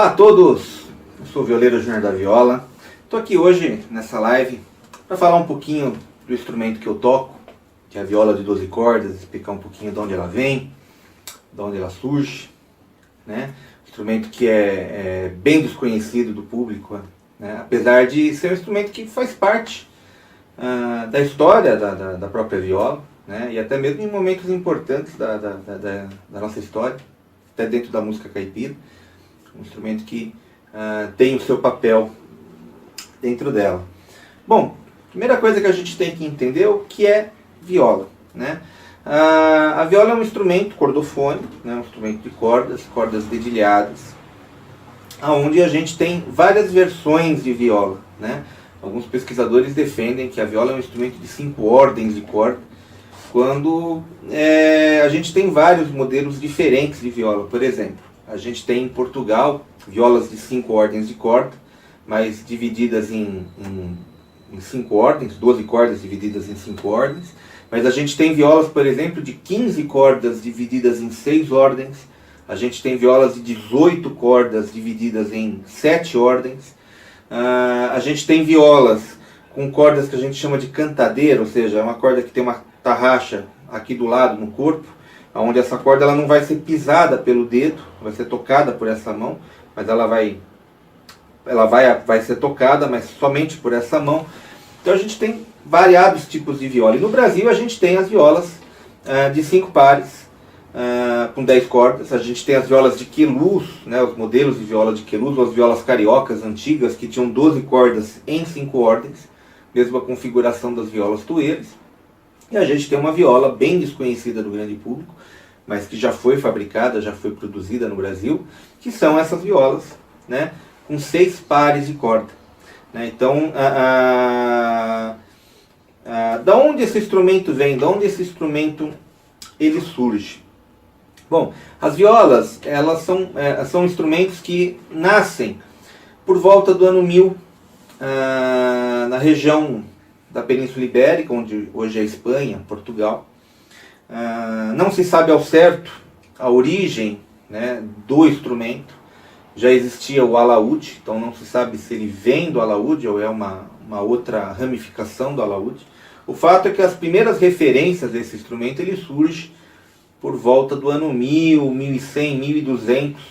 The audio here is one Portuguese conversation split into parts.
Olá a todos, eu sou o violeiro Júnior da Viola. Estou aqui hoje nessa live para falar um pouquinho do instrumento que eu toco, que é a viola de 12 cordas, explicar um pouquinho de onde ela vem, de onde ela surge, né? Instrumento que é bem desconhecido do público, né? Apesar de ser um instrumento que faz parte da história da própria viola, né? E até mesmo em momentos importantes da nossa história, até dentro da música caipira. Um instrumento que tem o seu papel dentro dela. Bom, primeira coisa que a gente tem que entender é o que é viola, né? A viola é um instrumento cordofônico, né? Um instrumento de cordas dedilhadas, onde a gente tem várias versões de viola, né? Alguns pesquisadores defendem que a viola é um instrumento de 5 ordens de corda, quando a gente tem vários modelos diferentes de viola. Por exemplo, a gente tem em Portugal violas de 5 ordens de corda, mas divididas em 5 ordens, 12 cordas divididas em 5 ordens. Mas a gente tem violas, por exemplo, de 15 cordas divididas em 6 ordens. A gente tem violas de 18 cordas divididas em 7 ordens. A gente tem violas com cordas que a gente chama de cantadeira, ou seja, é uma corda que tem uma tarraxa aqui do lado no corpo, onde essa corda ela não vai ser pisada pelo dedo, vai ser tocada por essa mão, mas ela vai ser tocada, mas somente por essa mão. Então a gente tem variados tipos de viola. E no Brasil a gente tem as violas de 5 pares, com 10 cordas. A gente tem as violas de queluz, né, os modelos de viola de queluz, ou as violas cariocas antigas, que tinham 12 cordas em 5 ordens, mesma configuração das violas tueiras. E a gente tem uma viola bem desconhecida do grande público, mas que já foi fabricada, já foi produzida no Brasil, que são essas violas, né, com 6 pares de corda, né? Então, da onde esse instrumento vem? Da onde esse instrumento ele surge? Bom, as violas, elas são instrumentos que nascem por volta do ano 1000, na região da Península Ibérica, onde hoje é Espanha, Portugal. Não se sabe ao certo a origem, né, do instrumento. Já existia o alaúde, então não se sabe se ele vem do alaúde ou é uma outra ramificação do alaúde. O fato é que as primeiras referências desse instrumento ele surge por volta do ano 1000, 1100, 1200,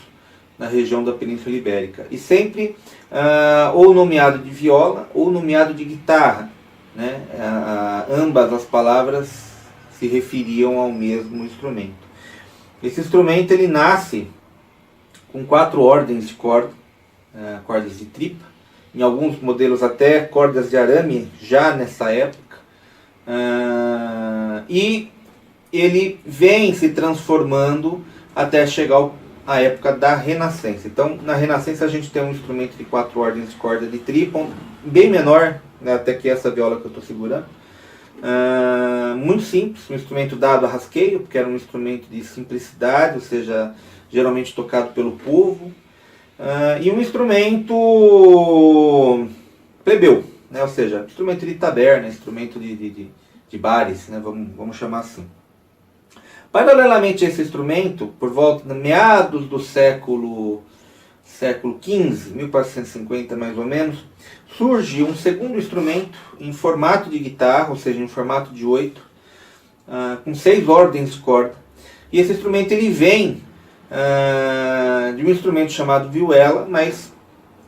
na região da Península Ibérica. E sempre ou nomeado de viola ou nomeado de guitarra, né? Ambas as palavras se referiam ao mesmo instrumento. Esse instrumento ele nasce com 4 ordens de corda, cordas de tripa, em alguns modelos até cordas de arame já nessa época, e ele vem se transformando até chegar à época da Renascença. Então, na Renascença a gente tem um instrumento de 4 ordens de corda de tripa, bem menor, né, até que essa viola que eu estou segurando. Muito simples, um instrumento dado a rasqueio, porque era um instrumento de simplicidade, ou seja, geralmente tocado pelo povo, e um instrumento plebeu, né, ou seja, instrumento de taberna, instrumento de bares, né, vamos chamar assim. Paralelamente a esse instrumento, por volta de meados do século XV, 1450 mais ou menos, surge um segundo instrumento em formato de guitarra, ou seja, em formato de 8, com 6 ordens de corda. E esse instrumento ele vem de um instrumento chamado vihuela, mas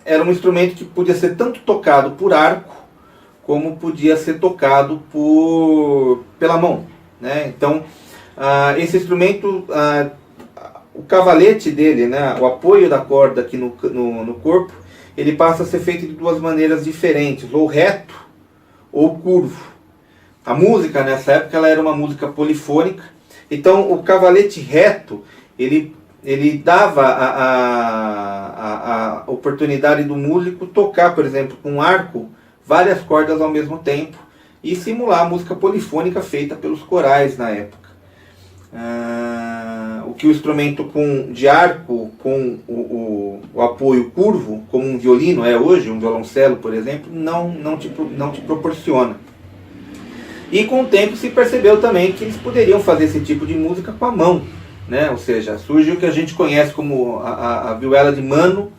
era um instrumento que podia ser tanto tocado por arco, como podia ser tocado pela mão, né? Então, esse instrumento, o cavalete dele, né, o apoio da corda aqui no corpo, ele passa a ser feito de 2 maneiras diferentes, ou reto ou curvo. A música nessa época ela era uma música polifônica, então o cavalete reto ele dava a oportunidade do músico tocar, por exemplo, com um arco, várias cordas ao mesmo tempo e simular a música polifônica feita pelos corais na época. O que o instrumento de arco com o apoio curvo, como um violino é hoje, um violoncelo, por exemplo, não te proporciona. E com o tempo se percebeu também que eles poderiam fazer esse tipo de música com a mão, né? Ou seja, surge o que a gente conhece como a vihuela de mano,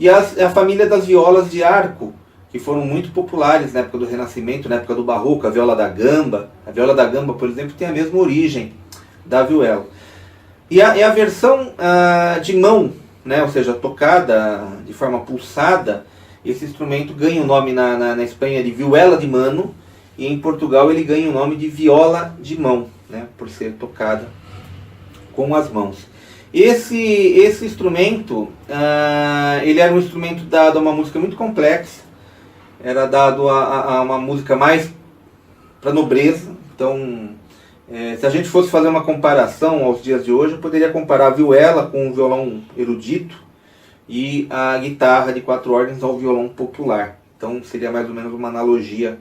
E a família das violas de arco, que foram muito populares na época do Renascimento, na época do Barroco, a viola da gamba. A viola da gamba, por exemplo, tem a mesma origem da vihuela. E a versão de mão, né, ou seja, tocada de forma pulsada, esse instrumento ganha o nome na Espanha de vihuela de mano, e em Portugal ele ganha o nome de viola de mão, né, por ser tocada com as mãos. Esse instrumento, ele era um instrumento dado a uma música muito complexa, era dado a uma música mais para nobreza. Então, se a gente fosse fazer uma comparação aos dias de hoje, eu poderia comparar a vihuela com o violão erudito e a guitarra de 4 ordens ao violão popular. Então seria mais ou menos uma analogia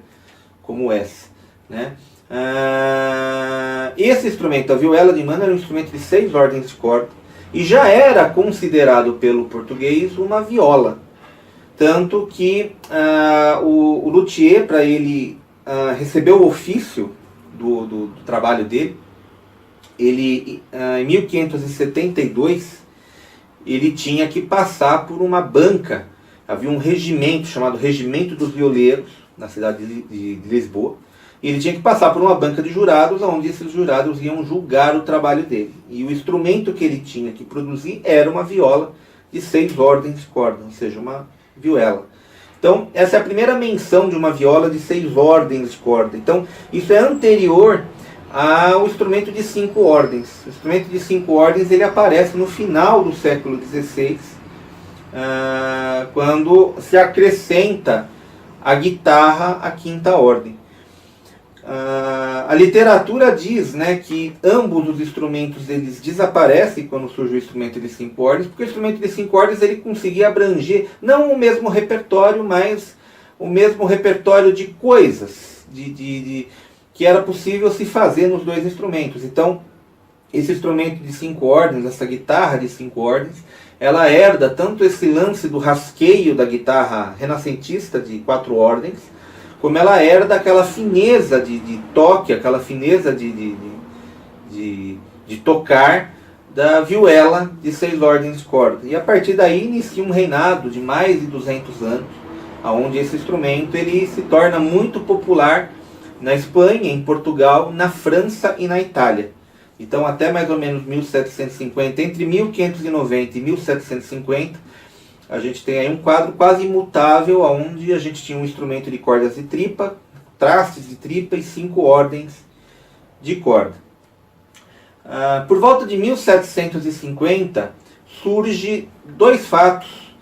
como essa, né? Esse instrumento, a vihuela de mano, era um instrumento de 6 ordens de corda e já era considerado pelo português uma viola. Tanto que o luthier, para ele receber o ofício do trabalho dele, ele, em 1572, ele tinha que passar por uma banca. Havia um regimento chamado Regimento dos Violeiros, na cidade de Lisboa. E ele tinha que passar por uma banca de jurados, onde esses jurados iam julgar o trabalho dele. E o instrumento que ele tinha que produzir era uma viola de 6 ordens de corda, ou seja, uma vihuela. Então, essa é a primeira menção de uma viola de 6 ordens de corda. Então, isso é anterior ao instrumento de 5 ordens. O instrumento de 5 ordens ele aparece no final do século XVI, quando se acrescenta a guitarra à 5ª ordem. A literatura diz, né, que ambos os instrumentos eles desaparecem quando surge o instrumento de 5 ordens, porque o instrumento de 5 ordens ele conseguia abranger não o mesmo repertório, mas o mesmo repertório de coisas que era possível se fazer nos dois instrumentos. Então, esse instrumento de 5 ordens, essa guitarra de 5 ordens, ela herda tanto esse lance do rasqueio da guitarra renascentista de 4 ordens, como ela herda aquela fineza de toque, aquela fineza de tocar da vihuela de 6 ordens de corda. E a partir daí inicia um reinado de mais de 200 anos, onde esse instrumento ele se torna muito popular na Espanha, em Portugal, na França e na Itália. Então até mais ou menos 1750, entre 1590 e 1750, a gente tem aí um quadro quase imutável, onde a gente tinha um instrumento de cordas de tripa, trastes de tripa e 5 ordens de corda. Por volta de 1750, surge 2 fatos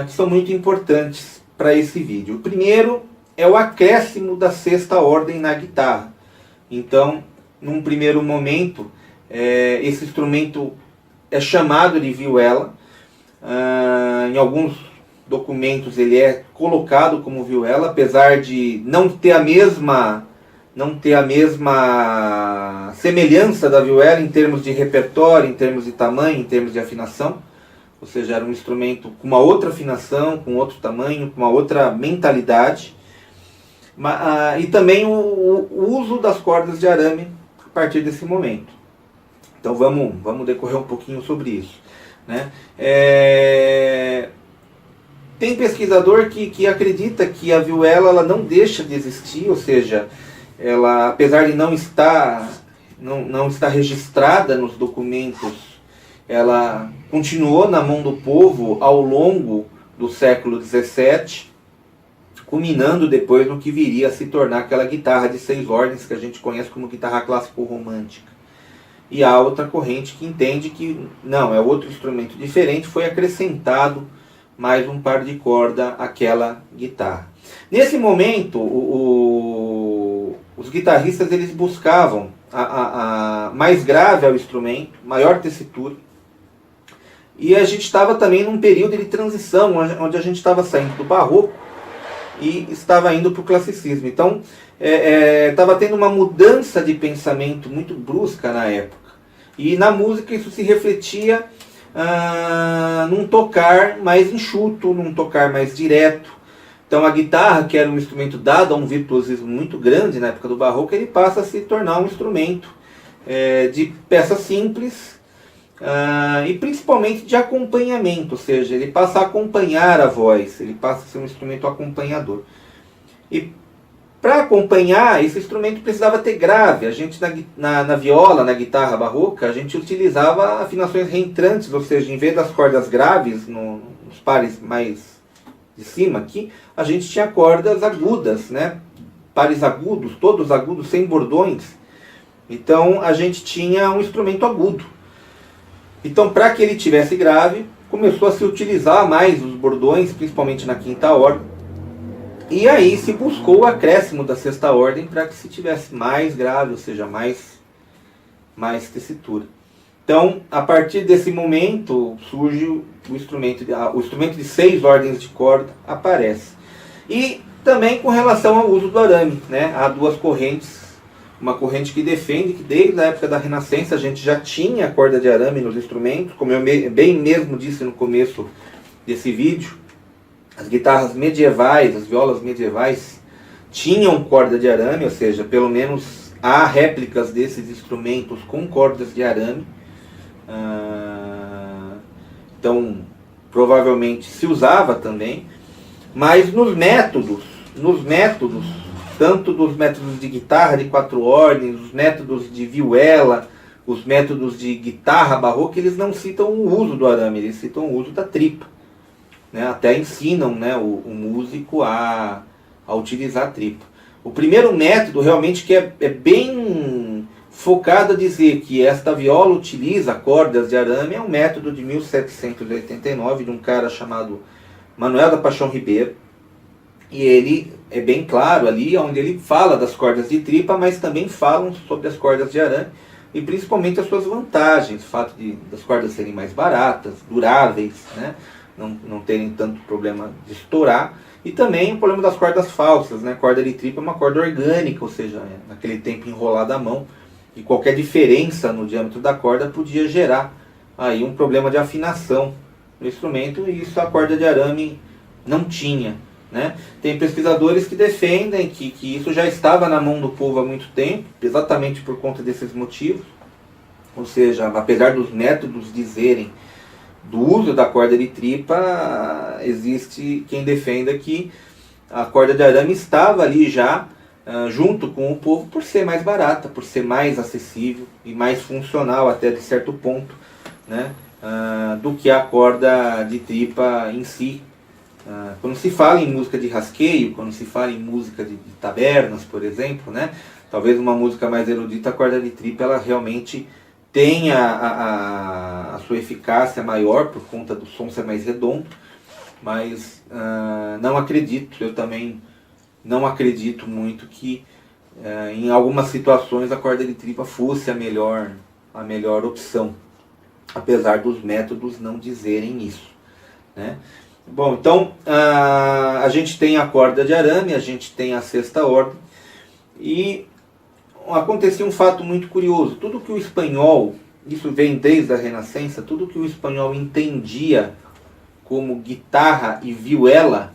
que são muito importantes para esse vídeo. O primeiro é o acréscimo da 6ª ordem na guitarra. Então, num primeiro momento, esse instrumento é chamado de vihuela. Em alguns documentos ele é colocado como vihuela, apesar de não ter a mesma semelhança da vihuela em termos de repertório, em termos de tamanho, em termos de afinação. Ou seja, era um instrumento com uma outra afinação, com outro tamanho, com uma outra mentalidade. E também o uso das cordas de arame a partir desse momento. Então vamos decorrer um pouquinho sobre isso, né? Tem pesquisador que acredita que a vihuela ela não deixa de existir, ou seja, ela, apesar de não estar registrada nos documentos, ela continuou na mão do povo ao longo do século XVII, culminando depois no que viria a se tornar aquela guitarra de 6 ordens que a gente conhece como guitarra clássico-romântica. E há outra corrente que entende que não, é outro instrumento diferente, foi acrescentado mais um par de corda àquela guitarra. Nesse momento, os guitarristas eles buscavam a mais grave ao instrumento, maior tessitura. E a gente estava também num período de transição, onde a gente estava saindo do barroco e estava indo para o classicismo. Então, estava tendo uma mudança de pensamento muito brusca na época. E na música isso se refletia num tocar mais enxuto, num tocar mais direto. Então a guitarra, que era um instrumento dado a um virtuosismo muito grande na época do barroco, ele passa a se tornar um instrumento de peças simples, e principalmente de acompanhamento, ou seja, ele passa a acompanhar a voz, ele passa a ser um instrumento acompanhador. E para acompanhar, esse instrumento precisava ter grave. A gente na viola, na guitarra barroca, a gente utilizava afinações reentrantes, ou seja, em vez das cordas graves, nos pares mais de cima aqui, a gente tinha cordas agudas, né? Pares agudos, todos agudos, sem bordões. Então a gente tinha um instrumento agudo. Então, para que ele tivesse grave, começou a se utilizar mais os bordões, principalmente na quinta ordem. E aí se buscou o acréscimo da sexta ordem para que se tivesse mais grave, ou seja, mais tessitura. Então, a partir desse momento, surge o instrumento de 6 ordens de corda aparece. E também com relação ao uso do arame, né? Há duas correntes. Uma corrente que defende que desde a época da Renascença a gente já tinha corda de arame nos instrumentos, como eu bem mesmo disse no começo desse vídeo. As guitarras medievais, as violas medievais tinham corda de arame, ou seja, pelo menos há réplicas desses instrumentos com cordas de arame. Então, provavelmente se usava também, mas nos métodos, tanto dos métodos de guitarra de 4 ordens, os métodos de vihuela, os métodos de guitarra barroca, eles não citam o uso do arame, eles citam o uso da tripa. Né? Até ensinam, né, o músico a utilizar a tripa. O primeiro método realmente que é bem focado a dizer que esta viola utiliza cordas de arame é um método de 1789 de um cara chamado Manuel da Paixão Ribeiro. E ele é bem claro ali, onde ele fala das cordas de tripa, mas também falam sobre as cordas de arame e principalmente as suas vantagens, o fato das cordas serem mais baratas, duráveis, né? Não terem tanto problema de estourar, e também o problema das cordas falsas, né? Corda de tripa é uma corda orgânica, ou seja, naquele tempo enrolada à mão, e qualquer diferença no diâmetro da corda podia gerar aí um problema de afinação no instrumento, e isso a corda de arame não tinha. Né? Tem pesquisadores que defendem que isso já estava na mão do povo há muito tempo, exatamente por conta desses motivos. Ou seja, apesar dos métodos dizerem do uso da corda de tripa, existe quem defenda que a corda de arame estava ali já junto com o povo por ser mais barata, por ser mais acessível e mais funcional até de certo ponto, né? Do que a corda de tripa em si. Quando se fala em música de rasqueio, quando se fala em música de tabernas, por exemplo, né, talvez uma música mais erudita, a corda de tripa ela realmente tenha a sua eficácia maior por conta do som ser mais redondo, mas não acredito, eu também não acredito muito que em algumas situações a corda de tripa fosse a melhor opção, apesar dos métodos não dizerem isso, né? Bom, então a gente tem a corda de arame, a gente tem a sexta ordem, e acontecia um fato muito curioso. Tudo que o espanhol, isso vem desde a Renascença, tudo que o espanhol entendia como guitarra e vihuela,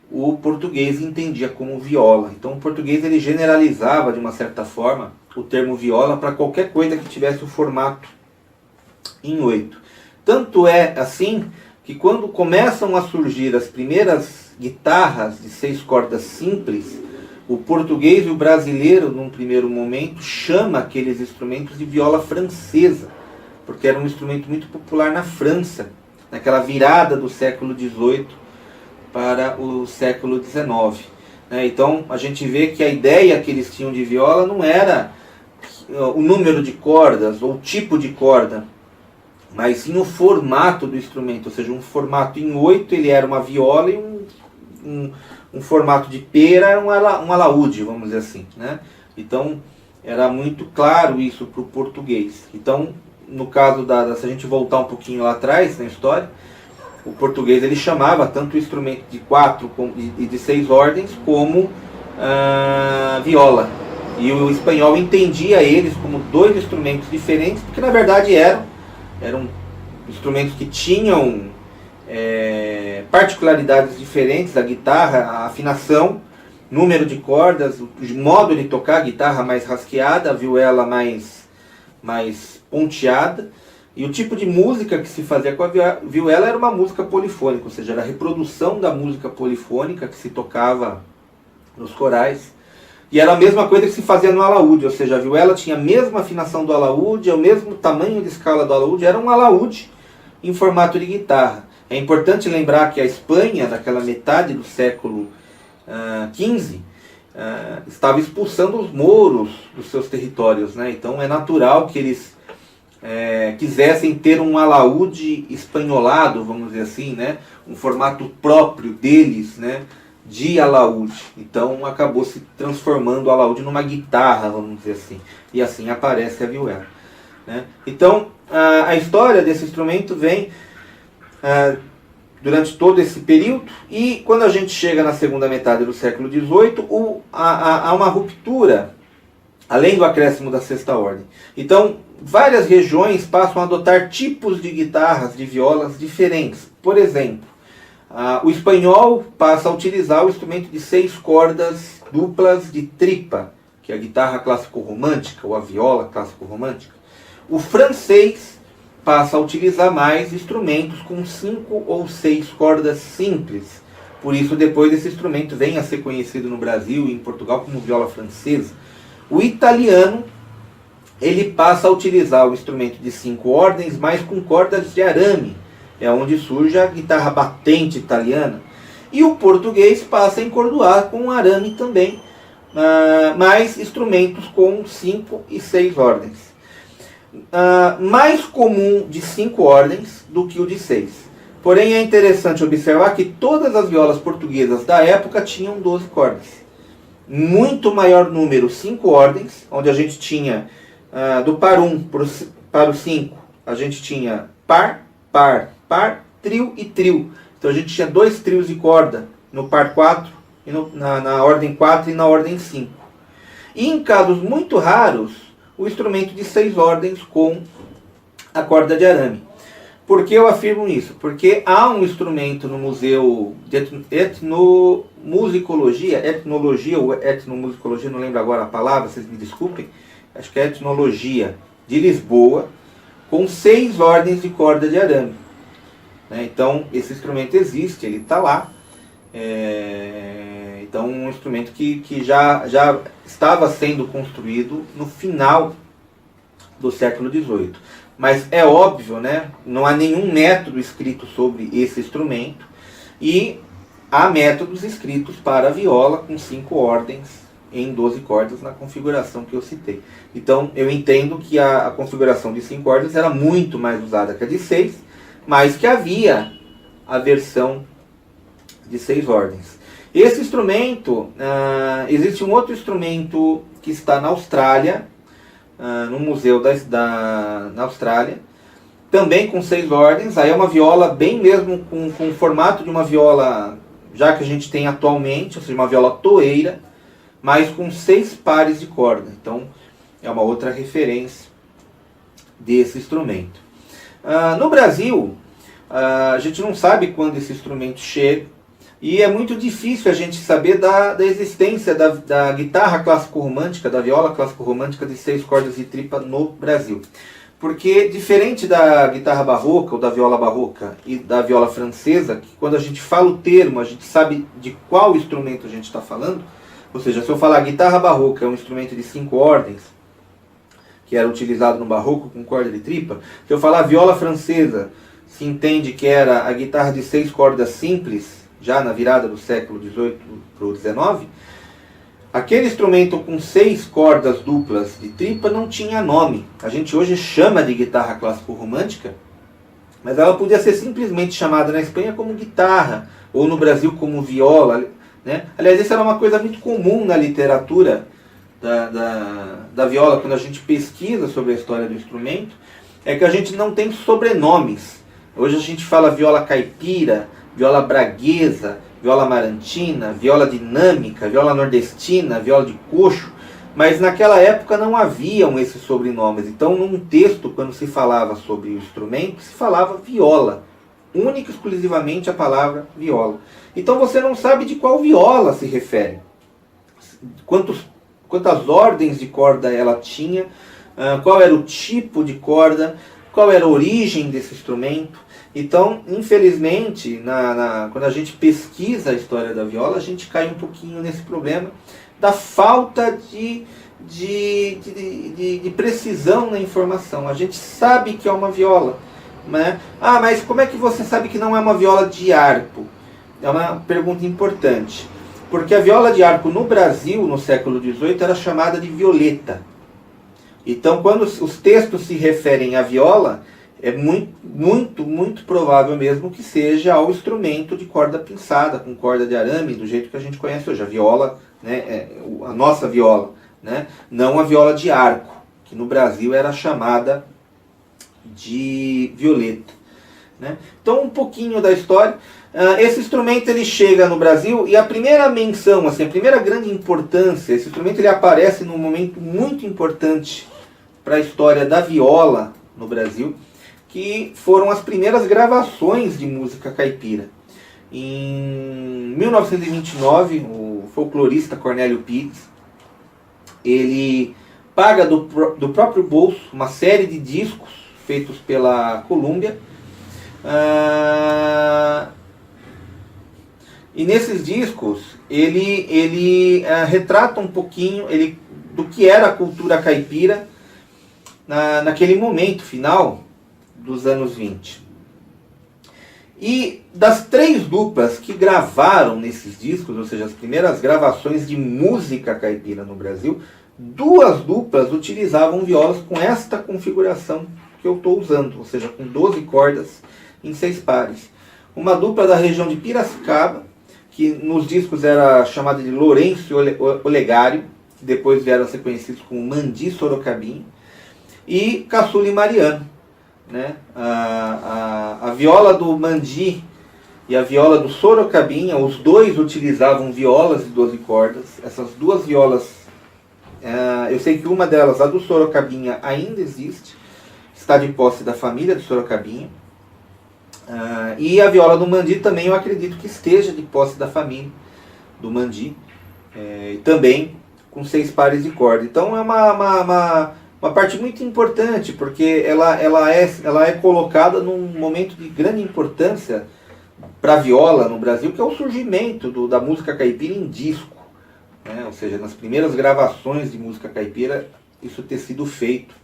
o português entendia como viola. Então o português ele generalizava de uma certa forma o termo viola para qualquer coisa que tivesse o formato em 8. Tanto é assim que quando começam a surgir as primeiras guitarras de 6 cordas simples, o português e o brasileiro, num primeiro momento, chama aqueles instrumentos de viola francesa, porque era um instrumento muito popular na França, naquela virada do século XVIII para o século XIX. Então a gente vê que a ideia que eles tinham de viola não era o número de cordas ou o tipo de corda, mas sim o formato do instrumento, ou seja, um formato em 8 ele era uma viola e um formato de pera era um alaúde, vamos dizer assim, né? Então era muito claro isso para o português. Então, no caso se a gente voltar um pouquinho lá atrás na história, o português ele chamava tanto o instrumento de 4 e de 6 ordens como viola. E o espanhol entendia eles como 2 instrumentos diferentes, porque na verdade eram instrumentos que tinham particularidades diferentes, a guitarra, a afinação, número de cordas, o modo de tocar, a guitarra mais rasqueada, a vihuela mais ponteada, E o tipo de música que se fazia com a vihuela era uma música polifônica, ou seja, era a reprodução da música polifônica que se tocava nos corais. E era a mesma coisa que se fazia no alaúde, ou seja, a vihuela tinha a mesma afinação do alaúde, o mesmo tamanho de escala do alaúde, era um alaúde em formato de guitarra. É importante lembrar que a Espanha, naquela metade do século XV, estava expulsando os mouros dos seus territórios, né? Então é natural que eles quisessem ter um alaúde espanholado, vamos dizer assim, né? Um formato próprio deles, né? De alaúde. Então acabou se transformando o alaúde numa guitarra, vamos dizer assim. E assim aparece a vihuela, né? Então a história desse instrumento vem durante todo esse período, e quando a gente chega na segunda metade do século XVIII, há uma ruptura, além do acréscimo da sexta ordem. Então várias regiões passam a adotar tipos de guitarras, de violas diferentes. Por exemplo, o espanhol passa a utilizar o instrumento de 6 cordas duplas de tripa, que é a guitarra clássico-romântica, ou a viola clássico-romântica. O francês passa a utilizar mais instrumentos com 5 ou 6 cordas simples. Por isso, depois esse instrumento vem a ser conhecido no Brasil e em Portugal como viola francesa. O italiano, ele passa a utilizar o instrumento de 5 ordens, mas com cordas de arame. É onde surge a guitarra batente italiana. E o português passa a encordoar com arame também, mais instrumentos com 5 e 6 ordens. Mais comum de 5 ordens do que o de 6. Porém é interessante observar que todas as violas portuguesas da época tinham 12 cordas. Muito maior número, 5 ordens, onde a gente tinha do par 1 para o 5, a gente tinha par, par, par, trio e trio. Então a gente tinha 2 trios de corda no par 4, e na ordem 4 e na ordem 5. E em casos muito raros, o instrumento de 6 ordens com a corda de arame. Por que eu afirmo isso? Porque há um instrumento no Museu de Etnomusicologia, ou etnomusicologia, não lembro agora a palavra, vocês me desculpem, acho que é etnologia, de Lisboa, com 6 ordens de corda de arame. Então, esse instrumento existe, ele está lá. Então, um instrumento que já estava sendo construído no final do século XVIII. Mas é óbvio, né? Não há nenhum método escrito sobre esse instrumento, e há métodos escritos para a viola com 5 ordens em 12 cordas na configuração que eu citei. Então eu entendo que a configuração de 5 cordas era muito mais usada que a de 6, mas que havia a versão de 6 ordens. Esse instrumento, existe um outro instrumento que está na Austrália, no museu na Austrália, também com 6 ordens. Aí é uma viola bem mesmo com o formato de uma viola, já que a gente tem atualmente, ou seja, uma viola toeira, mas com 6 pares de corda. Então é uma outra referência desse instrumento. No Brasil, a gente não sabe quando esse instrumento chega, e é muito difícil a gente saber da existência da guitarra clássico-romântica, da viola clássico-romântica de 6 cordas de tripa no Brasil. Porque, diferente da guitarra barroca, ou da viola barroca, e da viola francesa, que quando a gente fala o termo, a gente sabe de qual instrumento a gente está falando. Ou seja, se eu falar guitarra barroca é um instrumento de 5 ordens, que era utilizado no barroco com corda de tripa. Se eu falar viola francesa, se entende que era a guitarra de 6 cordas simples, já na virada do século XVIII para o XIX. Aquele instrumento com 6 cordas duplas de tripa não tinha nome. A gente hoje chama de guitarra clássico-romântica, mas ela podia ser simplesmente chamada na Espanha como guitarra, ou no Brasil como viola, né? Aliás, isso era uma coisa muito comum na literatura da viola, quando a gente pesquisa sobre a história do instrumento, é que a gente não tem sobrenomes. Hoje a gente fala viola caipira, viola braguesa, viola amarantina, viola dinâmica, viola nordestina, viola de coxo, mas naquela época não haviam esses sobrenomes. Então, num texto, quando se falava sobre o instrumento, se falava viola, única e exclusivamente a palavra viola. Então você não sabe de qual viola se refere, quantas ordens de corda ela tinha, qual era o tipo de corda, qual era a origem desse instrumento. Então, infelizmente, quando a gente pesquisa a história da viola, a gente cai um pouquinho nesse problema da falta de precisão na informação. A gente sabe que é uma viola, né? Ah, mas como é que você sabe que não é uma viola de arco? É uma pergunta importante. Porque a viola de arco no Brasil, no século XVIII, era chamada de violeta. Então, quando os textos se referem à viola, é muito provável mesmo que seja ao instrumento de corda pinçada, com corda de arame, do jeito que a gente conhece hoje. A viola, né, a nossa viola, né, não a viola de arco, que no Brasil era chamada de violeta. Né? Então, um pouquinho da história. Esse instrumento ele chega no Brasil e a primeira menção, assim, a primeira grande importância, esse instrumento ele aparece num momento muito importante para a história da viola no Brasil, que foram as primeiras gravações de música caipira. Em 1929, o folclorista Cornélio Pires, ele paga do próprio bolso uma série de discos feitos pela Columbia. E nesses discos ele retrata um pouquinho do que era a cultura caipira naquele momento final dos anos 20. E das 3 duplas que gravaram nesses discos, ou seja, as primeiras gravações de música caipira no Brasil, 2 duplas utilizavam violas com esta configuração que eu estou usando, ou seja, com 12 cordas em 6 pares. Uma dupla da região de Piracicaba, que nos discos era chamada de Lourenço Olegário, que depois vieram a ser conhecidos como Mandi Sorocabinha, e Caçula e Mariano. Né? A viola do Mandi e a viola do Sorocabinha, os dois utilizavam violas de 12 cordas. Essas 2 violas, eu sei que uma delas, a do Sorocabinha, ainda existe, está de posse da família do Sorocabinha. E a viola do Mandi também eu acredito que esteja de posse da família do Mandi, também com 6 pares de corda. Então é uma parte muito importante, porque ela é colocada num momento de grande importância para a viola no Brasil, que é o surgimento da música caipira em disco. Né? Ou seja, nas primeiras gravações de música caipira, isso ter sido feito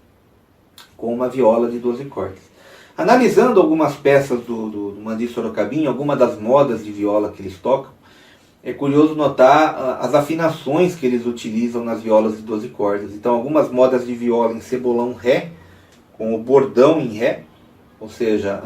com uma viola de 12 cordas. Analisando algumas peças do Mandi Sorocabinha, algumas das modas de viola que eles tocam, é curioso notar as afinações que eles utilizam nas violas de 12 cordas. Então, algumas modas de viola em cebolão ré, com o bordão em ré, ou seja,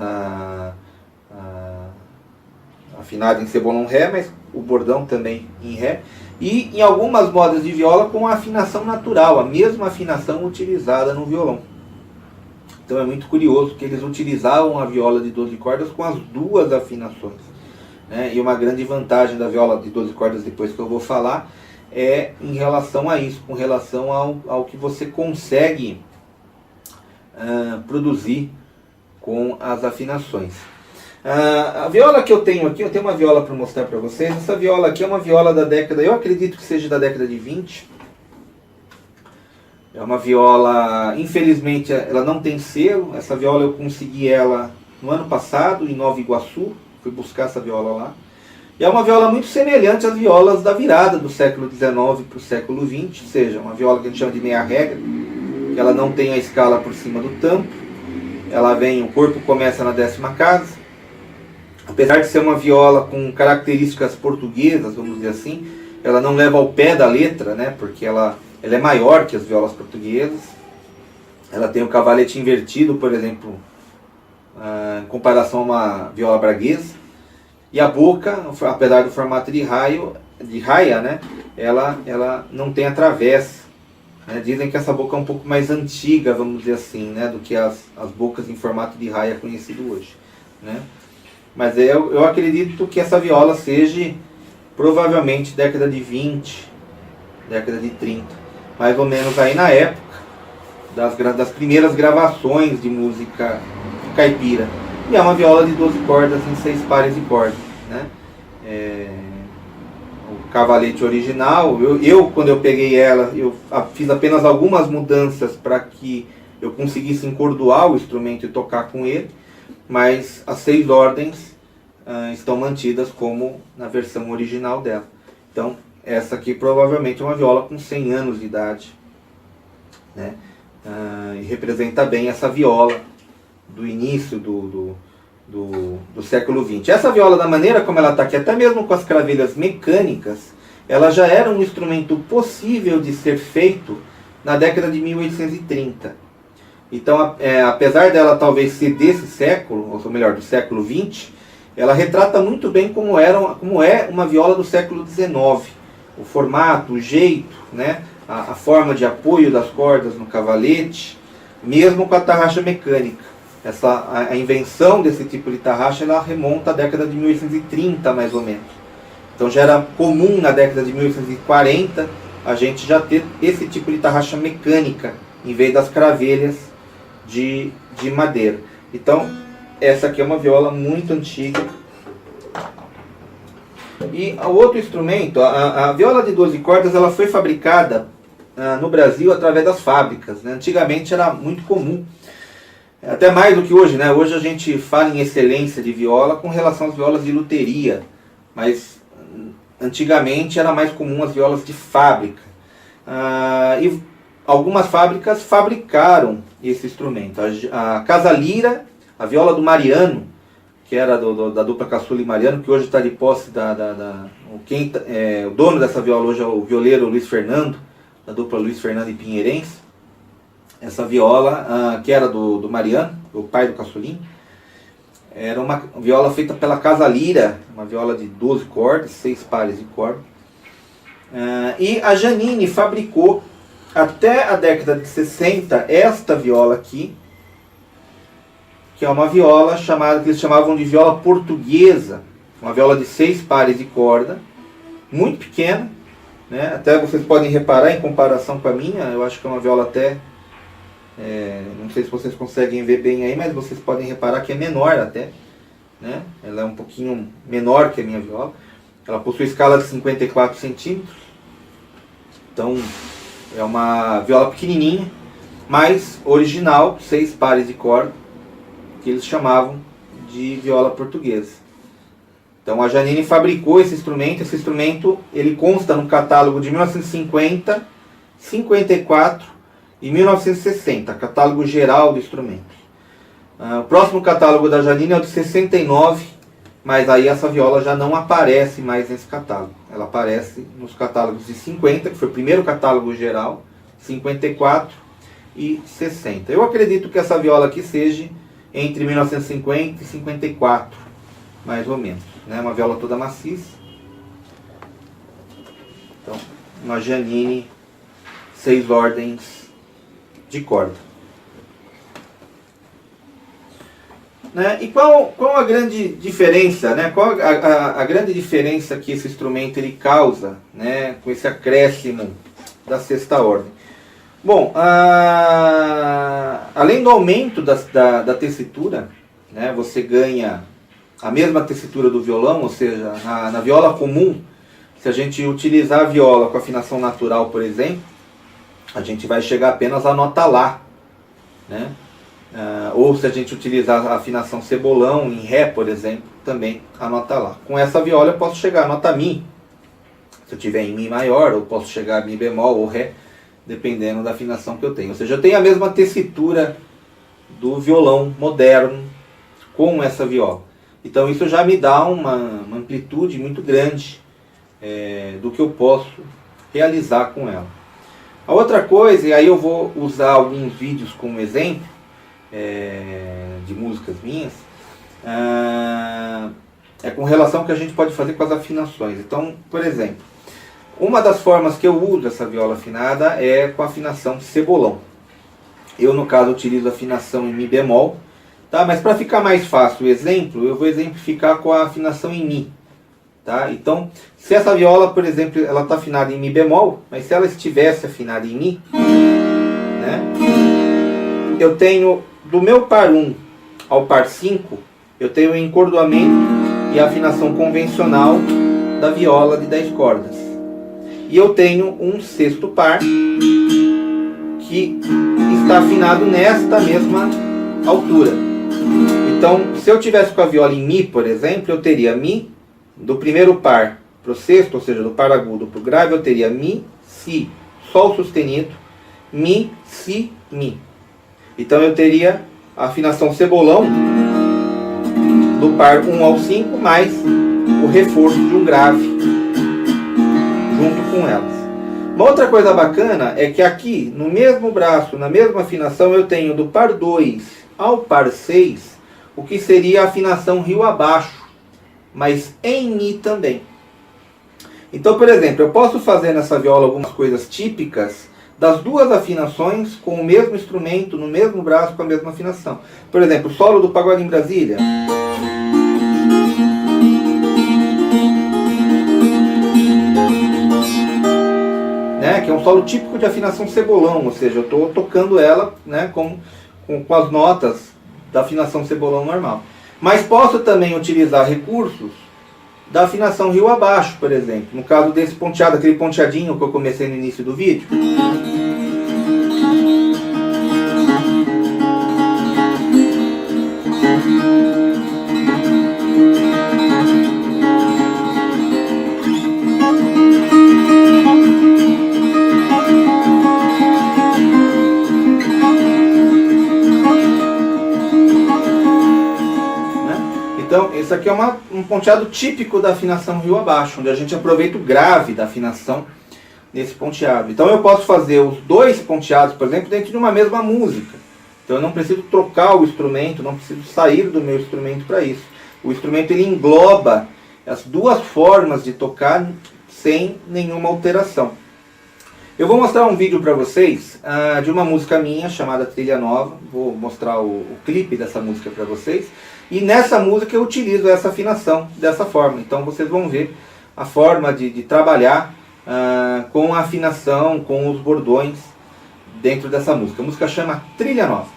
afinado em cebolão ré, mas o bordão também em ré. E em algumas modas de viola com a afinação natural, a mesma afinação utilizada no violão. Então é muito curioso que eles utilizavam a viola de 12 cordas com as 2 afinações. Né? E uma grande vantagem da viola de 12 cordas, depois que eu vou falar, é em relação a isso, com relação ao que você consegue produzir com as afinações. A viola que eu tenho aqui, eu tenho uma viola para mostrar para vocês. Essa viola aqui é uma viola da década, eu acredito que seja da década de 20. É uma viola, infelizmente ela não tem selo. Essa viola eu consegui ela no ano passado, em Nova Iguaçu. Fui buscar essa viola lá. E é uma viola muito semelhante às violas da virada do século XIX para o século XX. Ou seja, uma viola que a gente chama de meia regra. Que ela não tem a escala por cima do tampo. Ela vem, o corpo começa na 10ª casa. Apesar de ser uma viola com características portuguesas, vamos dizer assim, ela não leva ao pé da letra, né? Porque ela é maior que as violas portuguesas. Ela tem o cavalete invertido, por exemplo, em comparação a uma viola braguesa. E a boca, apesar do formato de raia, né, ela não tem a travessa. Né? Dizem que essa boca é um pouco mais antiga, vamos dizer assim, né, do que as bocas em formato de raia conhecido hoje. Né? Mas eu acredito que essa viola seja provavelmente década de 20, década de 30. Mais ou menos aí na época das primeiras gravações de música caipira. E é uma viola de 12 cordas em 6 pares de cordas. Né? O cavalete original, quando eu peguei ela, eu fiz apenas algumas mudanças para que eu conseguisse encordoar o instrumento e tocar com ele, mas as 6 ordens estão mantidas como na versão original dela. Então, essa aqui provavelmente é uma viola com 100 anos de idade, né? E representa bem essa viola do início do século XX. Essa viola, da maneira como ela está aqui, até mesmo com as cravelhas mecânicas, ela já era um instrumento possível de ser feito na década de 1830. Então, apesar dela talvez ser desse século, ou melhor, do século XX, ela retrata muito bem como é uma viola do século XIX. O formato, o jeito, né? A forma de apoio das cordas no cavalete, mesmo com a tarraxa mecânica. A invenção desse tipo de tarraxa, ela remonta à década de 1830, mais ou menos. Então já era comum na década de 1840 a gente já ter esse tipo de tarraxa mecânica, em vez das cravelhas de madeira. Então, essa aqui é uma viola muito antiga. E o outro instrumento, a viola de 12 cordas, ela foi fabricada no Brasil através das fábricas, né? Antigamente era muito comum, até mais do que hoje, né? Hoje a gente fala em excelência de viola com relação às violas de luteria, mas antigamente era mais comum as violas de fábrica. E algumas fábricas fabricaram esse instrumento. A Casa Lira, a viola do Mariano, que era da dupla Caçula e Mariano, que hoje está de posse o dono dessa viola hoje é o violeiro Luiz Fernando, da dupla Luiz Fernando e Pinheirense. Essa viola, que era do Mariano, o pai do Caçulinho, era uma viola feita pela Casa Lira, uma viola de 12 cordas, 6 pares de corda. E a Janine fabricou, até a década de 60, esta viola aqui, que é uma viola que eles chamavam de viola portuguesa, uma viola de 6 pares de corda, muito pequena, né? Até vocês podem reparar em comparação com a minha, eu acho que é uma viola até, não sei se vocês conseguem ver bem aí, mas vocês podem reparar que é menor até, né? Ela é um pouquinho menor que a minha viola. Ela possui escala de 54 centímetros, então é uma viola pequenininha, mas original, 6 pares de corda, que eles chamavam de viola portuguesa. Então a Janine fabricou esse instrumento ele consta no catálogo de 1950, 54 e 1960, catálogo geral do instrumento. O próximo catálogo da Janine é o de 69, mas aí essa viola já não aparece mais nesse catálogo. Ela aparece nos catálogos de 50, que foi o primeiro catálogo geral, 54 e 60. Eu acredito que essa viola aqui seja entre 1950 e 54, mais ou menos, né? Uma viola toda maciça. Então, uma Janine, 6 ordens de corda. Né? E qual a grande diferença, né? Qual a grande diferença que esse instrumento ele causa, né? Com esse acréscimo da sexta ordem? Bom, além do aumento da tessitura, né, você ganha a mesma tessitura do violão, ou seja, na viola comum, se a gente utilizar a viola com afinação natural, por exemplo, a gente vai chegar apenas à nota Lá, né? Ou se a gente utilizar a afinação cebolão em Ré, por exemplo, também a nota Lá. Com essa viola eu posso chegar à nota Mi, se eu tiver em Mi maior, ou posso chegar a Mi bemol ou Ré, dependendo da afinação que eu tenho. Ou seja, eu tenho a mesma tessitura do violão moderno com essa viola. Então isso já me dá uma amplitude muito grande do que eu posso realizar com ela. A outra coisa, e aí eu vou usar alguns vídeos como exemplo de músicas minhas, é com relação ao que a gente pode fazer com as afinações. Então, por exemplo, uma das formas que eu uso essa viola afinada é com a afinação cebolão. Eu, no caso, utilizo a afinação em Mi bemol, tá? Mas para ficar mais fácil o exemplo, eu vou exemplificar com a afinação em Mi. Tá? Então, se essa viola, por exemplo, ela está afinada em Mi bemol, mas se ela estivesse afinada em Mi, né, eu tenho, do meu par 1 ao par 5, eu tenho o encordoamento e a afinação convencional da viola de 10 cordas. E eu tenho um sexto par, que está afinado nesta mesma altura. Então, se eu tivesse com a viola em Mi, por exemplo, eu teria Mi do primeiro par para o sexto, ou seja, do par agudo para o grave, eu teria Mi, Si, Sol sustenido, Mi, Si, Mi. Então eu teria a afinação cebolão do par 1 ao 5 mais o reforço de um grave junto com elas. Uma outra coisa bacana é que aqui, no mesmo braço, na mesma afinação, eu tenho do par 2 ao par 6, o que seria a afinação Rio abaixo, mas em Mi também. Então, por exemplo, eu posso fazer nessa viola algumas coisas típicas das duas afinações com o mesmo instrumento, no mesmo braço, com a mesma afinação. Por exemplo, o solo do Pagode em Brasília. Né, que é um solo típico de afinação cebolão, ou seja, eu estou tocando ela, né, com as notas da afinação cebolão normal. Mas posso também utilizar recursos da afinação Rio abaixo, por exemplo. No caso desse ponteado, aquele ponteadinho que eu comecei no início do vídeo. Então, esse aqui é um ponteado típico da afinação Rio abaixo, onde a gente aproveita o grave da afinação nesse ponteado. Então eu posso fazer os dois ponteados, por exemplo, dentro de uma mesma música. Então eu não preciso trocar o instrumento, não preciso sair do meu instrumento para isso. O instrumento ele engloba as duas formas de tocar sem nenhuma alteração. Eu vou mostrar um vídeo para vocês de uma música minha chamada Trilha Nova. Vou mostrar o clipe dessa música para vocês. E nessa música eu utilizo essa afinação dessa forma. Então vocês vão ver a forma de trabalhar com a afinação, com os bordões dentro dessa música. A música chama Trilha Nova.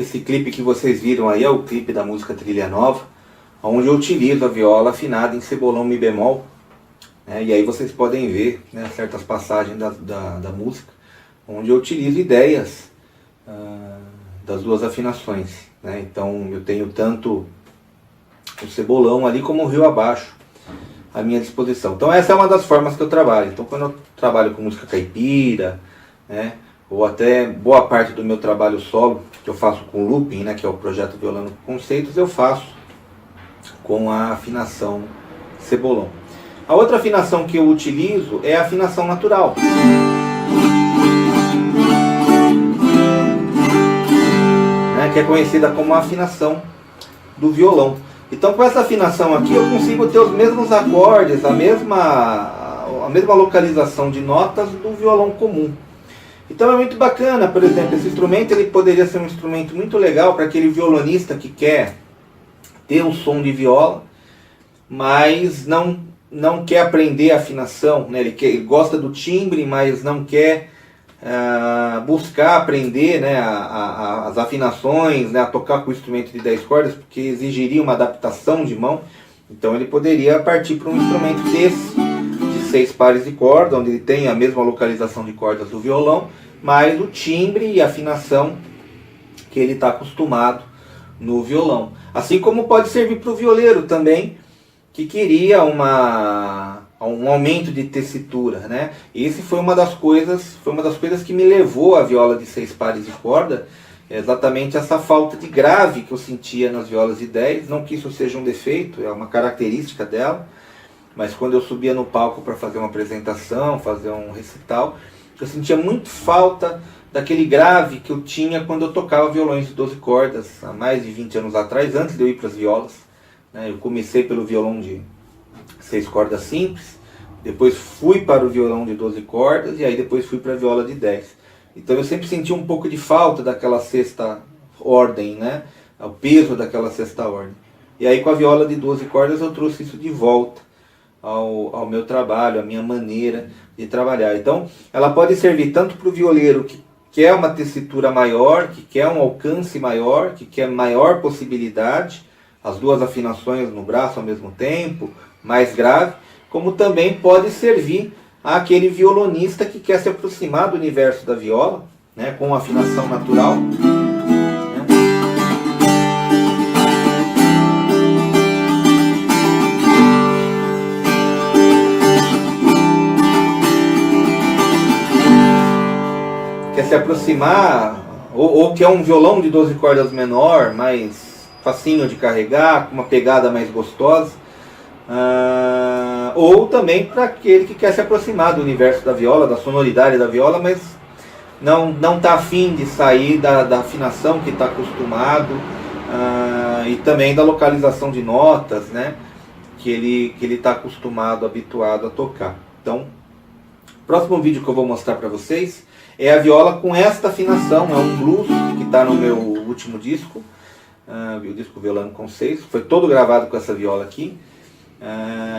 esse clipe que vocês viram aí é o clipe da música Trilha Nova, onde eu utilizo a viola afinada em cebolão mi bemol, né? E aí vocês podem ver, né, certas passagens da música, onde eu utilizo ideias das duas afinações, né? Então eu tenho tanto o cebolão ali como o rio abaixo à minha disposição. Então essa é uma das formas que eu trabalho. Então quando eu trabalho com música caipira, né, ou até boa parte do meu trabalho solo, que eu faço com looping, né, que é o projeto Violando Conceitos, eu faço com a afinação cebolão. A outra afinação que eu utilizo é a afinação natural, né, que é conhecida como a afinação do violão. Então com essa afinação aqui eu consigo ter os mesmos acordes, a mesma localização de notas do violão comum. Então é muito bacana, por exemplo, esse instrumento ele poderia ser um instrumento muito legal para aquele violonista que quer ter um som de viola, mas não quer aprender a afinação, né? Ele gosta do timbre, mas não quer buscar aprender, né, as afinações, né, a tocar com o instrumento de 10 cordas, porque exigiria uma adaptação de mão. Então ele poderia partir para um instrumento desse, de 6 pares de corda, onde ele tem a mesma localização de cordas do violão, mas o timbre e a afinação que ele está acostumado no violão. Assim como pode servir para o violeiro também, que queria um aumento de tessitura, né? Esse foi uma das coisas que me levou à viola de 6 pares de corda, exatamente essa falta de grave que eu sentia nas violas de 10, não que isso seja um defeito, é uma característica dela, mas quando eu subia no palco para fazer uma apresentação, fazer um recital, eu sentia muito falta daquele grave que eu tinha quando eu tocava violões de 12 cordas, há mais de 20 anos atrás, antes de eu ir para as violas, né? Eu comecei pelo violão de 6 cordas simples, depois fui para o violão de 12 cordas e aí depois fui para a viola de 10. Então eu sempre senti um pouco de falta daquela sexta ordem, né? O peso daquela sexta ordem. E aí com a viola de 12 cordas eu trouxe isso de volta ao meu trabalho, à minha maneira de trabalhar. Então ela pode servir tanto para o violeiro que quer uma tessitura maior, que quer um alcance maior, que quer maior possibilidade, as duas afinações no braço ao mesmo tempo, mais grave, como também pode servir àquele violonista que quer se aproximar do universo da viola, né, com afinação natural, né? Quer se aproximar, ou quer um violão de 12 cordas menor, mais facinho de carregar, com uma pegada mais gostosa. Ou também para aquele que quer se aproximar do universo da viola, da sonoridade da viola, mas não está afim de sair da afinação que está acostumado, e também da localização de notas, né, que ele está acostumado, habituado a tocar. Então, o próximo vídeo que eu vou mostrar para vocês é a viola com esta afinação, é um blues que está no meu último disco, o disco Violando Conceitos, foi todo gravado com essa viola aqui.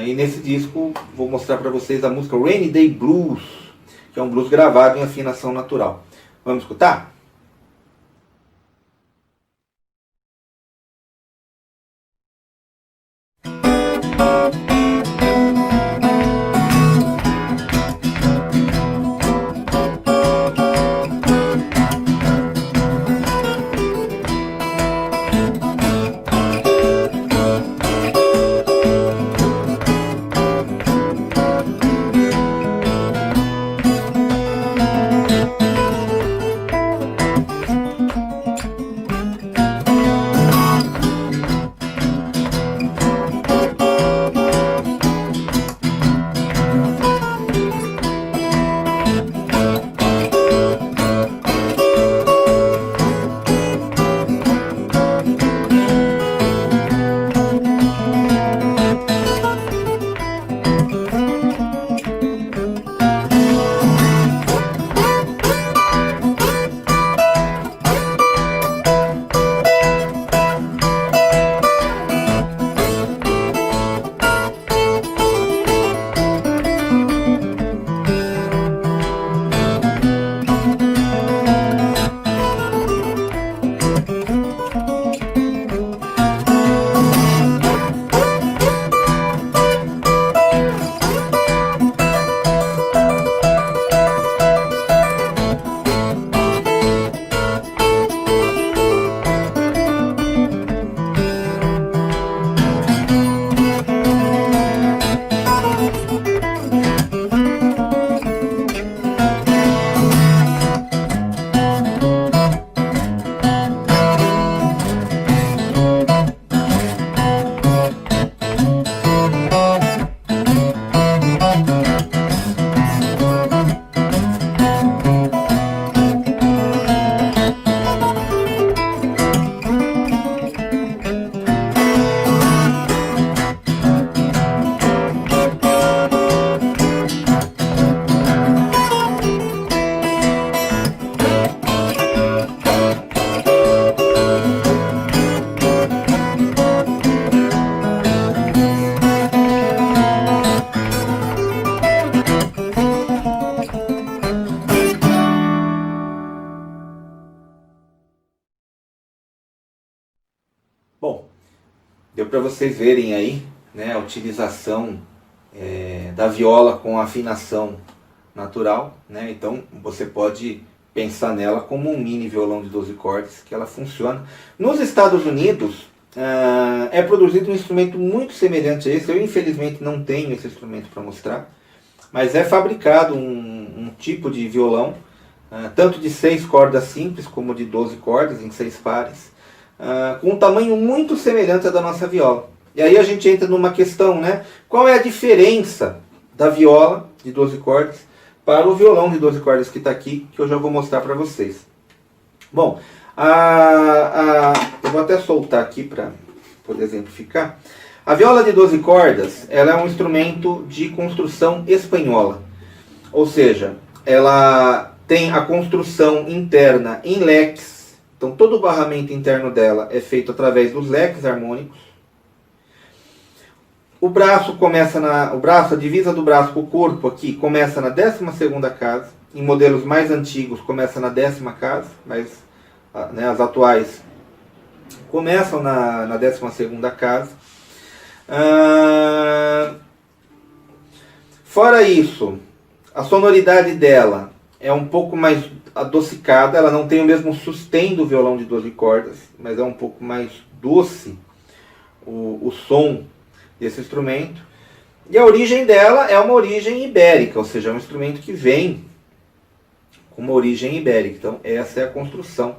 E nesse disco vou mostrar para vocês a música Rainy Day Blues, que é um blues gravado em afinação natural. Vamos escutar? deu para vocês verem aí, né, a utilização da viola com afinação natural, né? Então você pode pensar nela como um mini violão de 12 cordas, que ela funciona. Nos Estados Unidos é produzido um instrumento muito semelhante a esse. Eu infelizmente não tenho esse instrumento para mostrar, mas é fabricado um tipo de violão, tanto de 6 cordas simples como de 12 cordas em 6 pares, com um tamanho muito semelhante ao da nossa viola. E aí a gente entra numa questão, né? Qual é a diferença da viola de 12 cordas para o violão de 12 cordas que está aqui, que eu já vou mostrar para vocês. Bom, eu vou até soltar aqui para poder exemplificar. A viola de 12 cordas, ela é um instrumento de construção espanhola. Ou seja, ela tem a construção interna em leques. Então todo o barramento interno dela é feito através dos leques harmônicos. O braço começa a divisa do braço com o corpo aqui começa na 12ª casa. Em modelos mais antigos começa na 10ª casa, mas né, as atuais começam na 12ª casa. Fora isso, a sonoridade dela é um pouco mais adocicada, ela não tem o mesmo sustain do violão de 12 cordas, mas é um pouco mais doce o som desse instrumento. E a origem dela é uma origem ibérica, ou seja, é um instrumento que vem com uma origem ibérica. Então essa é a construção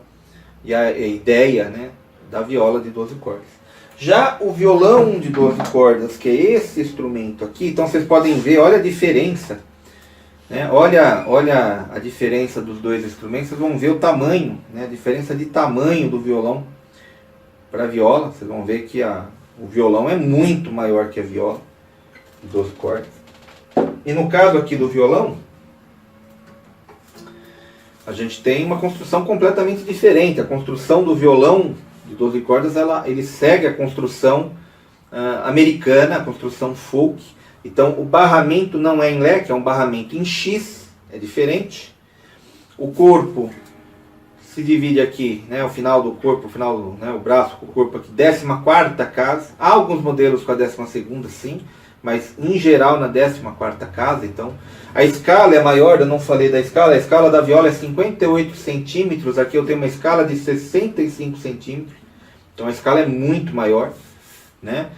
e a ideia, né, da viola de 12 cordas. Já o violão de 12 cordas, que é esse instrumento aqui, então vocês podem ver, olha a diferença, né? Olha a diferença dos dois instrumentos, vocês vão ver o tamanho, né, a diferença de tamanho do violão para a viola. Vocês vão ver que o violão é muito maior que a viola de 12 cordas. E no caso aqui do violão, a gente tem uma construção completamente diferente. A construção do violão de 12 cordas, ele segue a construção americana, a construção folk. Então o barramento não é em leque, é um barramento em X, é diferente. O corpo se divide aqui, né, o final do corpo, o braço com o corpo aqui, 14ª casa. Há alguns modelos com a 12ª, sim, mas em geral na 14ª casa. Então a escala é maior, eu não falei da escala. A escala da viola é 58 centímetros, aqui eu tenho uma escala de 65 centímetros. Então a escala é muito maior, né?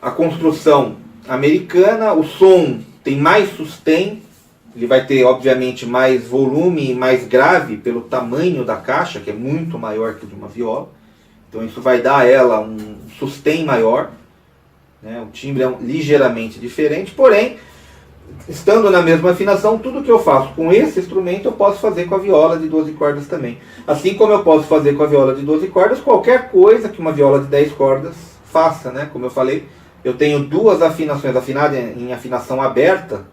A construção americana, o som tem mais sustain. Ele vai ter, obviamente, mais volume e mais grave pelo tamanho da caixa, que é muito maior que o de uma viola. Então isso vai dar a ela um sustain maior, né? O timbre é ligeiramente diferente, porém, estando na mesma afinação, tudo que eu faço com esse instrumento eu posso fazer com a viola de 12 cordas também. Assim como eu posso fazer com a viola de 12 cordas qualquer coisa que uma viola de 10 cordas faça, né? Como eu falei, eu tenho duas afinações, afinada em afinação aberta.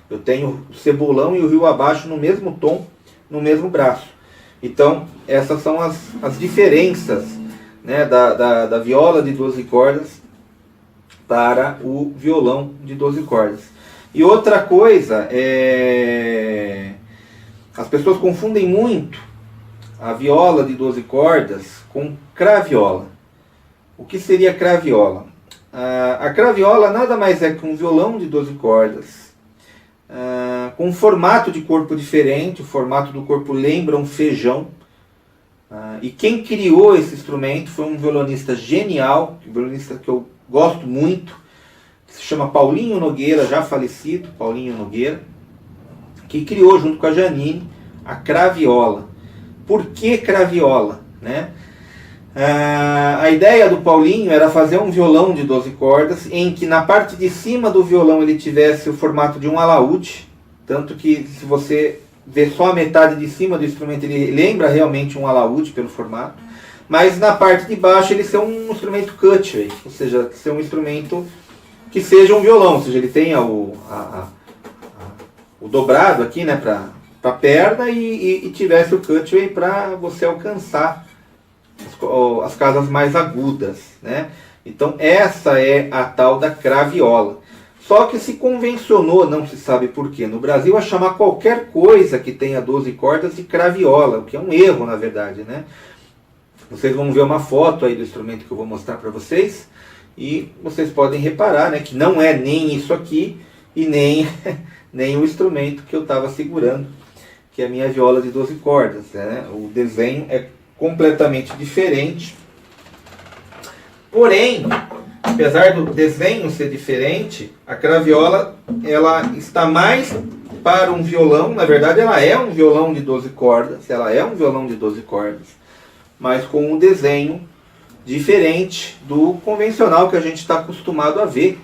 Eu tenho o cebolão e o rio abaixo no mesmo tom, no mesmo braço. Então, essas são as diferenças, né, da viola de 12 cordas para o violão de 12 cordas. E outra coisa, as pessoas confundem muito a viola de 12 cordas com craviola. O que seria craviola? A craviola nada mais é que um violão de 12 cordas, com um formato de corpo diferente. O formato do corpo lembra um feijão. E quem criou esse instrumento foi um violonista genial, um violonista que eu gosto muito, que se chama Paulinho Nogueira, já falecido, Paulinho Nogueira, que criou junto com a Janine a craviola. Por que craviola, né? A ideia do Paulinho era fazer um violão de 12 cordas em que na parte de cima do violão ele tivesse o formato de um alaúde, tanto que se você ver só a metade de cima do instrumento ele lembra realmente um alaúde pelo formato, mas na parte de baixo ele ser um instrumento cutaway, ou seja, ser um instrumento que seja um violão, ou seja, ele tenha o dobrado aqui, né, para a perna e tivesse o cutaway para você alcançar as casas mais agudas, né? Então essa é a tal da craviola. Só que se convencionou, não se sabe porquê, no Brasil a chamar qualquer coisa que tenha 12 cordas de craviola, o que é um erro na verdade, né? Vocês vão ver uma foto aí do instrumento que eu vou mostrar para vocês, e vocês podem reparar, né, que não é nem isso aqui e nem, nem o instrumento que eu estava segurando, que é a minha viola de 12 cordas. Né? O desenho é completamente diferente. Porém, apesar do desenho ser diferente, a craviola ela está mais para um violão. Na verdade, ela é um violão de 12 cordas, mas com um desenho diferente do convencional que a gente está acostumado a ver,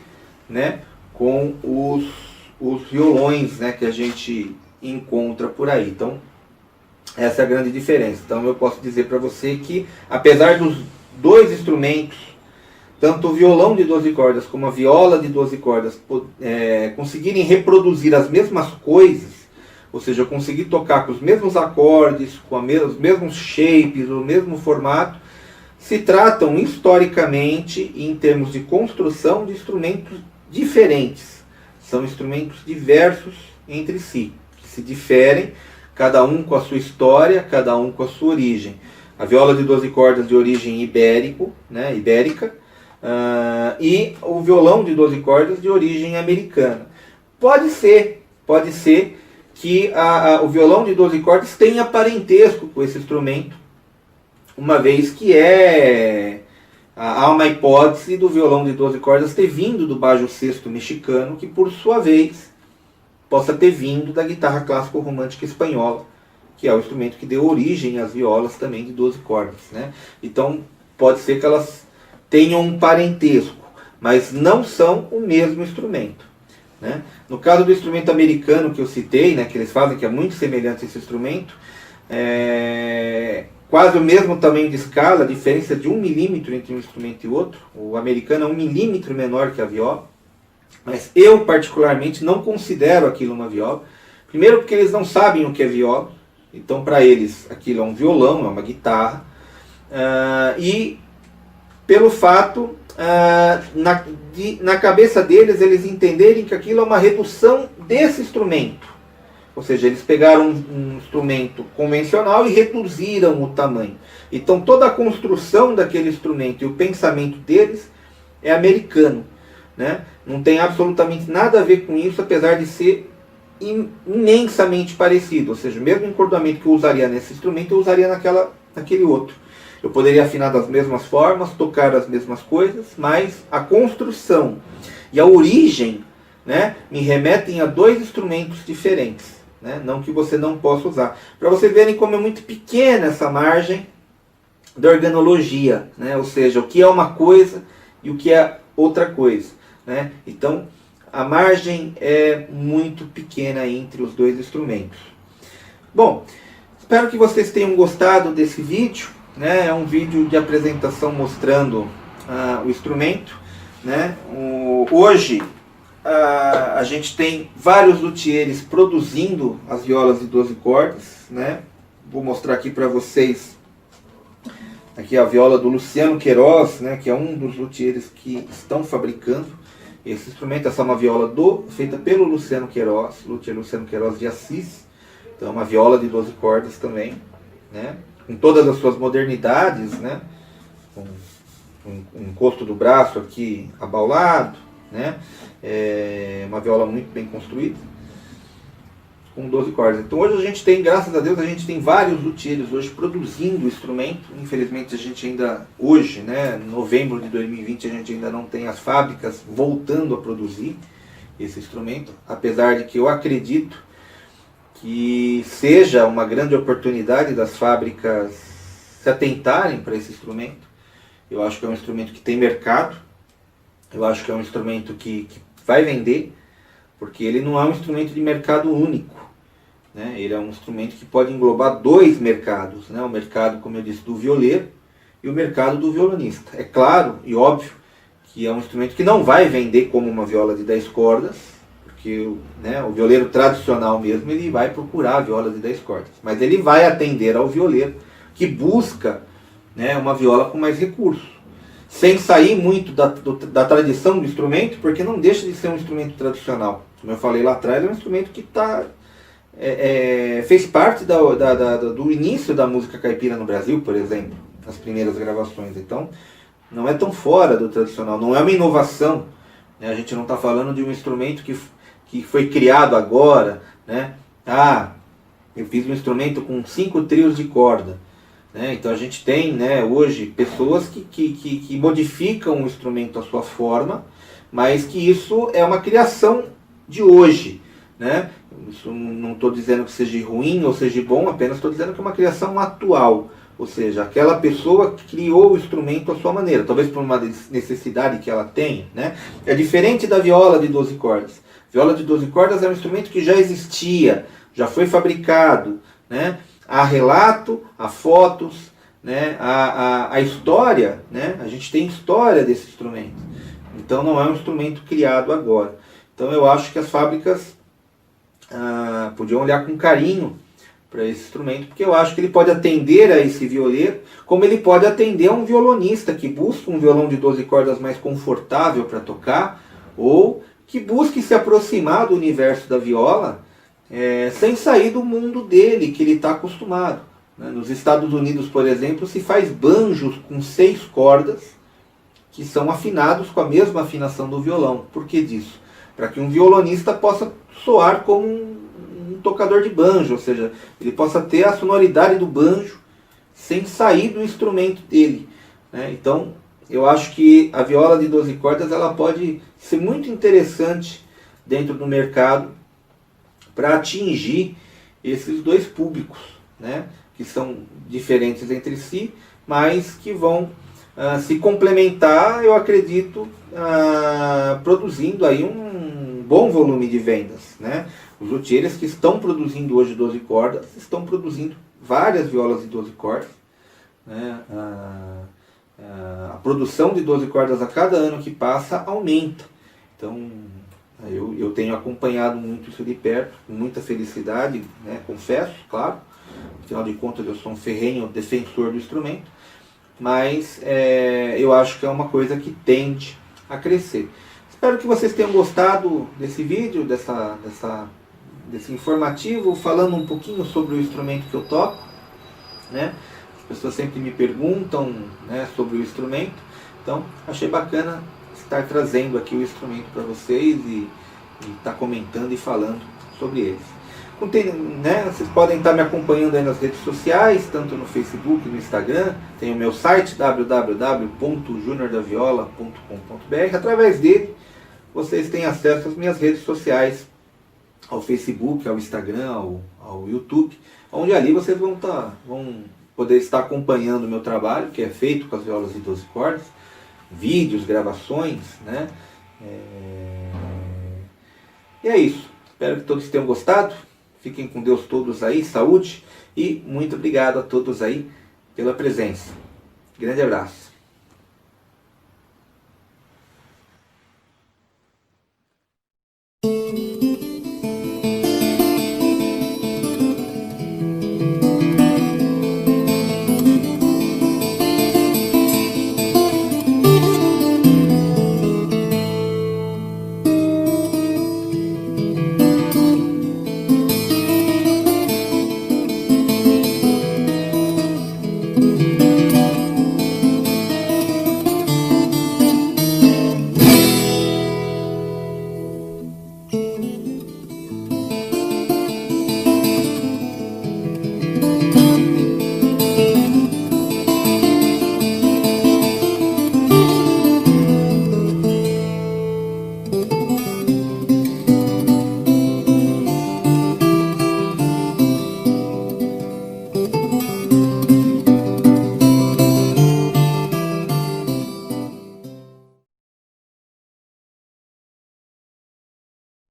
né, com os violões, né, que a gente encontra por aí. Então, essa é a grande diferença. Então, eu posso dizer para você que, apesar dos dois instrumentos, tanto o violão de 12 cordas como a viola de 12 cordas, conseguirem reproduzir as mesmas coisas, ou seja, eu conseguir tocar com os mesmos acordes, com os mesmos shapes, o mesmo formato, se tratam historicamente, em termos de construção, de instrumentos diferentes. São instrumentos diversos entre si, que se diferem, cada um com a sua história, cada um com a sua origem. A viola de 12 cordas de origem ibérica, e o violão de 12 cordas de origem americana. Pode ser que o violão de 12 cordas tenha parentesco com esse instrumento, uma vez que há uma hipótese do violão de 12 cordas ter vindo do baixo sexto mexicano, que por sua vez possa ter vindo da guitarra clássico-romântica espanhola, que é o instrumento que deu origem às violas também de 12 cordas. Né? Então pode ser que elas tenham um parentesco, mas não são o mesmo instrumento. Né? No caso do instrumento americano que eu citei, né, que eles fazem, que é muito semelhante a esse instrumento, quase o mesmo tamanho de escala, a diferença de 1 milímetro entre um instrumento e outro. O americano é 1 milímetro menor que a viola, mas eu particularmente não considero aquilo uma viola. Primeiro porque eles não sabem o que é viola, então para eles aquilo é um violão, é uma guitarra, e pelo fato, na cabeça deles, eles entenderem que aquilo é uma redução desse instrumento. Ou seja, eles pegaram um instrumento convencional e reduziram o tamanho. Então toda a construção daquele instrumento e o pensamento deles é americano. Né? Não tem absolutamente nada a ver com isso, apesar de ser imensamente parecido. Ou seja, o mesmo encordoamento que eu usaria nesse instrumento, eu usaria naquele outro. Eu poderia afinar das mesmas formas, tocar as mesmas coisas, mas a construção e a origem, né, me remetem a dois instrumentos diferentes. Né? Não que você não possa usar. Para vocês verem como é muito pequena essa margem da organologia. Né? Ou seja, o que é uma coisa e o que é outra coisa. Né? Então, a margem é muito pequena entre os dois instrumentos. Bom, espero que vocês tenham gostado desse vídeo. Né? É um vídeo de apresentação mostrando o instrumento. Né? Hoje a gente tem vários luthiers produzindo as violas de 12 cordas. Né? Vou mostrar aqui para vocês aqui a viola do Luciano Queiroz, né? Que é um dos luthiers que estão fabricando esse instrumento. Essa é uma viola feita pelo Luciano Queiroz, luthier Luciano Queiroz de Assis. Então é uma viola de 12 cordas também. Né? Com todas as suas modernidades, né? Com o encosto do braço aqui abaulado, né? Uma viola muito bem construída, com 12 cordas. Então hoje a gente tem, graças a Deus, a gente tem vários luthiers hoje produzindo o instrumento. Infelizmente a gente ainda, hoje, né, novembro de 2020, a gente ainda não tem as fábricas voltando a produzir esse instrumento, apesar de que eu acredito que seja uma grande oportunidade das fábricas se atentarem para esse instrumento. Eu acho que é um instrumento que tem mercado, eu acho que é um instrumento que vai vender, porque ele não é um instrumento de mercado único. Né? Ele é um instrumento que pode englobar dois mercados, né? O mercado, como eu disse, do violeiro e o mercado do violonista. É claro e óbvio que é um instrumento que não vai vender como uma viola de 10 cordas, porque né, o violeiro tradicional mesmo, ele vai procurar a viola de 10 cordas, mas ele vai atender ao violeiro que busca, né, uma viola com mais recursos, sem sair muito da tradição do instrumento, porque não deixa de ser um instrumento tradicional. Como eu falei lá atrás, é um instrumento que fez parte do início da música caipira no Brasil, por exemplo. nas primeiras gravações. Então, não é tão fora do tradicional, não é uma inovação, né? A gente não está falando de um instrumento que foi criado agora, né? Eu fiz um instrumento com 5 trios de corda, né? Então a gente tem, né, hoje pessoas que modificam o instrumento à sua forma, mas que isso é uma criação de hoje, né? Isso não estou dizendo que seja ruim ou seja bom, apenas estou dizendo que é uma criação atual. Ou seja, aquela pessoa criou o instrumento à sua maneira, talvez por uma necessidade que ela tenha, né? É diferente da viola de 12 cordas. Viola de 12 cordas é um instrumento que já existia, já foi fabricado, né? Há relato, há fotos, né? A história, né? A gente tem história desse instrumento. Então não é um instrumento criado agora. Então eu acho que as fábricas podiam olhar com carinho para esse instrumento, porque eu acho que ele pode atender a esse violeiro, como ele pode atender a um violonista que busca um violão de 12 cordas mais confortável para tocar, ou que busque se aproximar do universo da viola sem sair do mundo dele, que ele está acostumado. Né? Nos Estados Unidos, por exemplo, se faz banjos com 6 cordas, que são afinados com a mesma afinação do violão. Por que disso? Para que um violonista possa soar como um tocador de banjo, ou seja, ele possa ter a sonoridade do banjo sem sair do instrumento dele, né? Então, eu acho que a viola de 12 cordas ela pode ser muito interessante dentro do mercado para atingir esses dois públicos, né? Que são diferentes entre si, mas que vão se complementar, eu acredito, produzindo aí um bom volume de vendas, né? Os luthiers que estão produzindo hoje 12 cordas, estão produzindo várias violas de 12 cordas, né? A produção de 12 cordas a cada ano que passa aumenta. Então, eu tenho acompanhado muito isso de perto, com muita felicidade, né? Confesso, claro. Afinal de contas, eu sou um ferrenho defensor do instrumento. Mas eu acho que é uma coisa que tende a crescer. Espero que vocês tenham gostado desse vídeo, desse informativo, falando um pouquinho sobre o instrumento que eu toco, né? As pessoas sempre me perguntam, né, sobre o instrumento, então achei bacana estar trazendo aqui o instrumento para vocês e estar comentando e falando sobre eles. Né, vocês podem estar me acompanhando aí nas redes sociais, tanto no Facebook, no Instagram, tem o meu site www.juniordaviola.com.br. Através dele vocês têm acesso às minhas redes sociais, ao Facebook, ao Instagram, ao YouTube, onde ali vocês vão poder estar acompanhando o meu trabalho, que é feito com as violas de 12 cordas, vídeos, gravações, né? E é isso. Espero que todos tenham gostado. Fiquem com Deus todos aí, saúde, e muito obrigado a todos aí pela presença. Grande abraço.